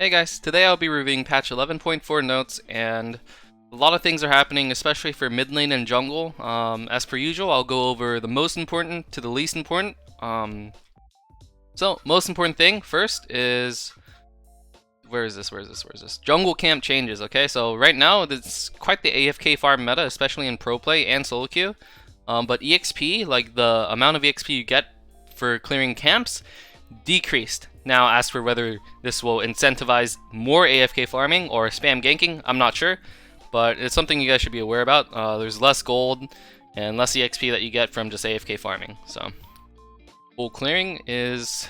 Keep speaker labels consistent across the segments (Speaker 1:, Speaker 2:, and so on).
Speaker 1: Hey guys, today I'll be reviewing patch 11.4 notes, and a lot of things are happening, especially for mid lane and jungle. As per usual, I'll go over the most important to the least important. So, most important thing first is... Where is this? Jungle camp changes, okay? So right now, it's quite the AFK farm meta, especially in pro play and solo queue. But EXP, like the amount of EXP you get for clearing camps, decreased. Now, as for whether this will incentivize more AFK farming or spam ganking, I'm not sure, but it's something you guys should be aware about. There's less gold and less EXP that you get from just AFK farming. So, full clearing is...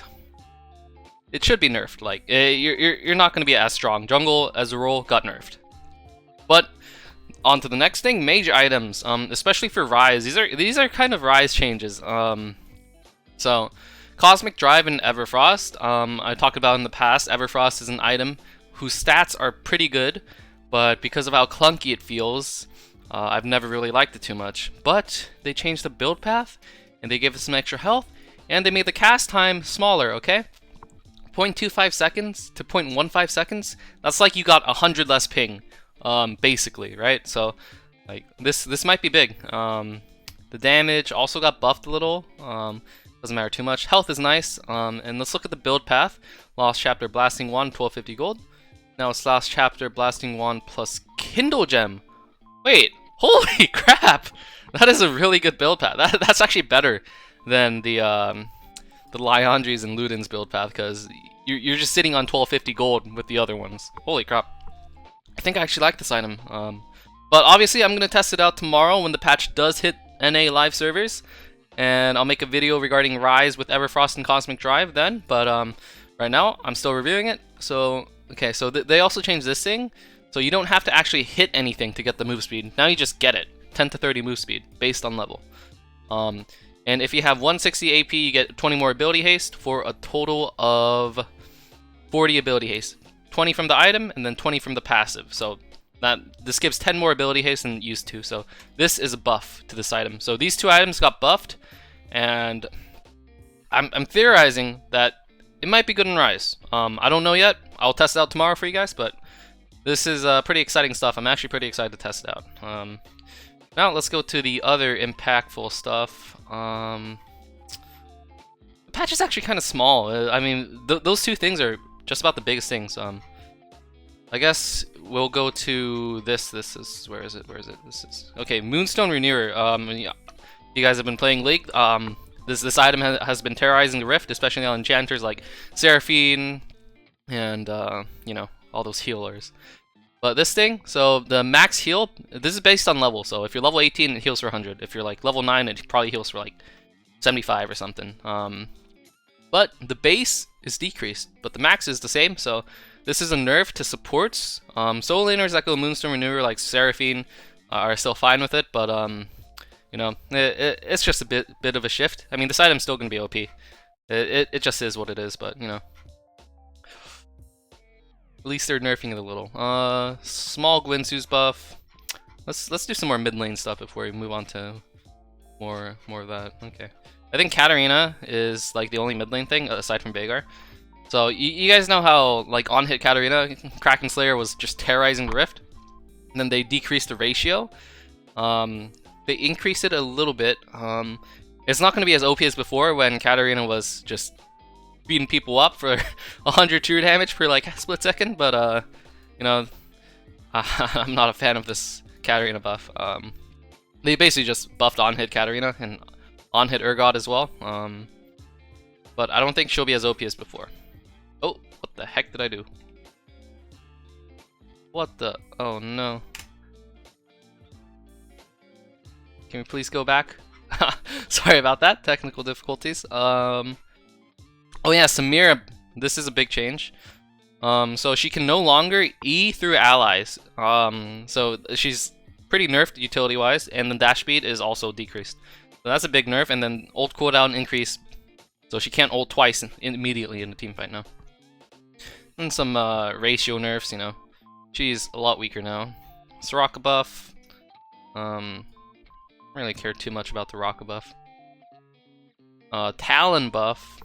Speaker 1: It should be nerfed. Like, you're not going to be as strong. Jungle, as a rule, got nerfed. But on to the next thing, major items, especially for Ryze. These are kind of Ryze changes. So, Cosmic Drive and Everfrost. I talked about in the past, Everfrost is an item whose stats are pretty good, but because of how clunky it feels, I've never really liked it too much. But they changed the build path, and they gave it some extra health, and they made the cast time smaller, okay? 0.25 seconds to 0.15 seconds, that's like you got 100 less ping, basically, right? So, like, this might be big. The damage also got buffed a little, doesn't matter too much. Health is nice, and let's look at the build path. Lost Chapter Blasting Wand, 1250 gold. Now it's Last Chapter Blasting Wand plus Kindle Gem. Wait, holy crap! That is a really good build path. That's actually better than the Liandry's and Luden's build path, because you're just sitting on 1250 gold with the other ones. Holy crap. I think I actually like this item. But obviously I'm going to test it out tomorrow when the patch does hit NA live servers. And I'll make a video regarding Ryze with Everfrost and Cosmic Drive then. But right now I'm still reviewing it. So, okay, so they also changed this thing. So you don't have to actually hit anything to get the move speed. Now you just get it. 10 to 30 move speed based on level. And if you have 160 AP, you get 20 more ability haste for a total of 40 ability haste. 20 from the item and then 20 from the passive. So this gives 10 more ability haste than it used to. So this is a buff to this item. So these two items got buffed, and I'm theorizing that it might be good in Ryze. I don't know yet. I'll test it out tomorrow for you guys, but this is pretty exciting stuff. I'm actually pretty excited to test it out. Now let's go to the other impactful stuff. The patch is actually kind of small. I mean, those two things are just about the biggest things. I guess we'll go to this. This is where is it? This is okay. Moonstone Renewed. You guys have been playing League. This item has been terrorizing the Rift, especially on enchanters like Seraphine and you know, all those healers. But this thing, so the max heal, this is based on level. So if you're level 18, it heals for 100. If you're like level 9, it probably heals for like 75 or something. But the base is decreased, but the max is the same. So this is a nerf to supports. Solo laners that go Moonstone Renewed like Seraphine are still fine with it, but you know, it's just a bit of a shift. I mean, this item's still gonna be OP. It just is what it is, but you know. At least they're nerfing it a little. Small Gwinsu's buff. Let's do some more mid lane stuff before we move on to more of that. Okay. I think Katarina is like the only mid lane thing aside from Veigar. So you guys know how like on hit Katarina, Kraken Slayer was just terrorizing the Rift. And then they decreased the ratio. They increased it a little bit. It's not going to be as OP as before when Katarina was just beating people up for 100 true damage per like split second, but you know, I'm not a fan of this Katarina buff. They basically just buffed on hit Katarina and on hit Urgot as well. But I don't think she'll be as OP as before. Oh, what the heck did I do? What the? Oh no. Can we please go back? Sorry about that, technical difficulties. Oh yeah, Samira, this is a big change. So she can no longer E through allies. So she's pretty nerfed utility-wise, and the dash speed is also decreased. So that's a big nerf, and then ult cooldown increase, so she can't ult twice immediately in the team fight now. And some ratio nerfs, you know. She's a lot weaker now. Soraka buff. I don't really care too much about the Raka buff. Talon buff.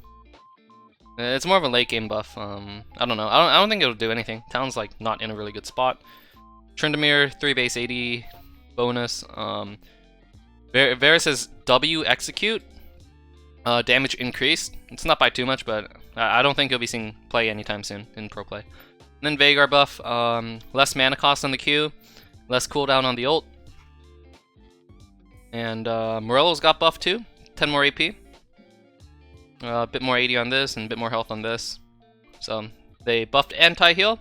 Speaker 1: It's more of a late game buff. I don't know. I don't think it'll do anything. Talon's like not in a really good spot. Tryndamere, 3 base 80 bonus. Varus' W execute. Damage increased. It's not by too much, but I don't think you'll be seeing play anytime soon in pro play. And then Veigar buff. Less mana cost on the Q. Less cooldown on the ult. And Morello's got buff too. 10 more AP. A bit more 80 on this and a bit more health on this. So they buffed anti-heal.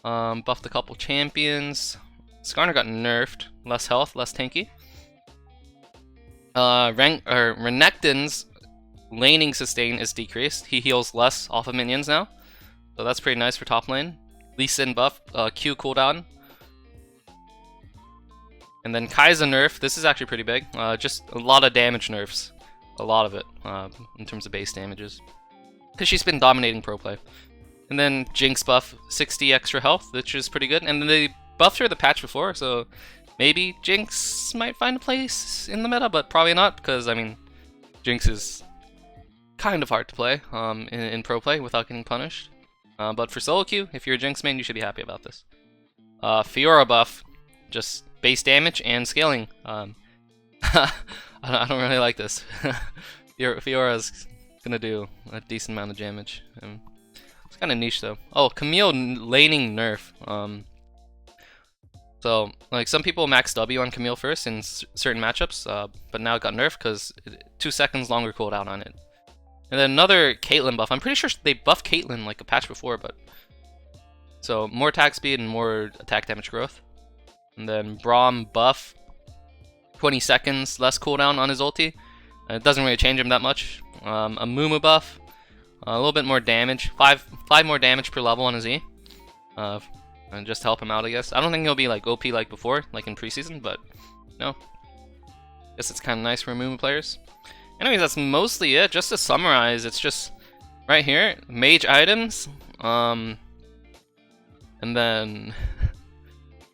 Speaker 1: Buffed a couple champions. Skarner got nerfed. Less health, less tanky. Renekton's laning sustain is decreased. He heals less off of minions now. So that's pretty nice for top lane. Lee Sin buff, Q cooldown. And then Kai'Sa nerf. This is actually pretty big. Just a lot of damage nerfs. A lot of it, in terms of base damages. Because she's been dominating pro play. And then Jinx buff, 60 extra health, which is pretty good. And then they buffed her the patch before, so maybe Jinx might find a place in the meta, but probably not, because, I mean, Jinx is kind of hard to play in pro play without getting punished. But for solo queue, if you're a Jinx main, you should be happy about this. Fiora buff, just base damage and scaling. I don't really like this. Fiora's gonna do a decent amount of damage. It's kind of niche though. Oh, Camille laning nerf. So like some people max W on Camille first in certain matchups, but now it got nerfed because 2 seconds longer cooldown on it. And then another Caitlyn buff. I'm pretty sure they buffed Caitlyn like a patch before, but so more attack speed and more attack damage growth. And then Braum buff. 20 seconds less cooldown on his ulti. It doesn't really change him that much. A Mumu buff, a little bit more damage, 5 more damage per level on his E, and just to help him out, I guess. I don't think he'll be like OP like before, like in preseason, but no. Guess it's kind of nice for Mumu players. Anyways, that's mostly it. Just to summarize, it's just right here, mage items, and then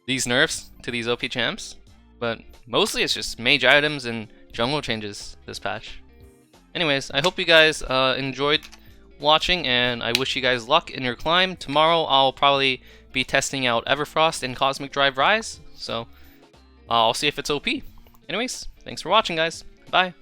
Speaker 1: these nerfs to these OP champs, but mostly it's just mage items and jungle changes this patch. Anyways, I hope you guys enjoyed watching, and I wish you guys luck in your climb. Tomorrow I'll probably be testing out Everfrost and Cosmic Drive Ryze, so I'll see if it's OP. Anyways, thanks for watching, guys. Bye.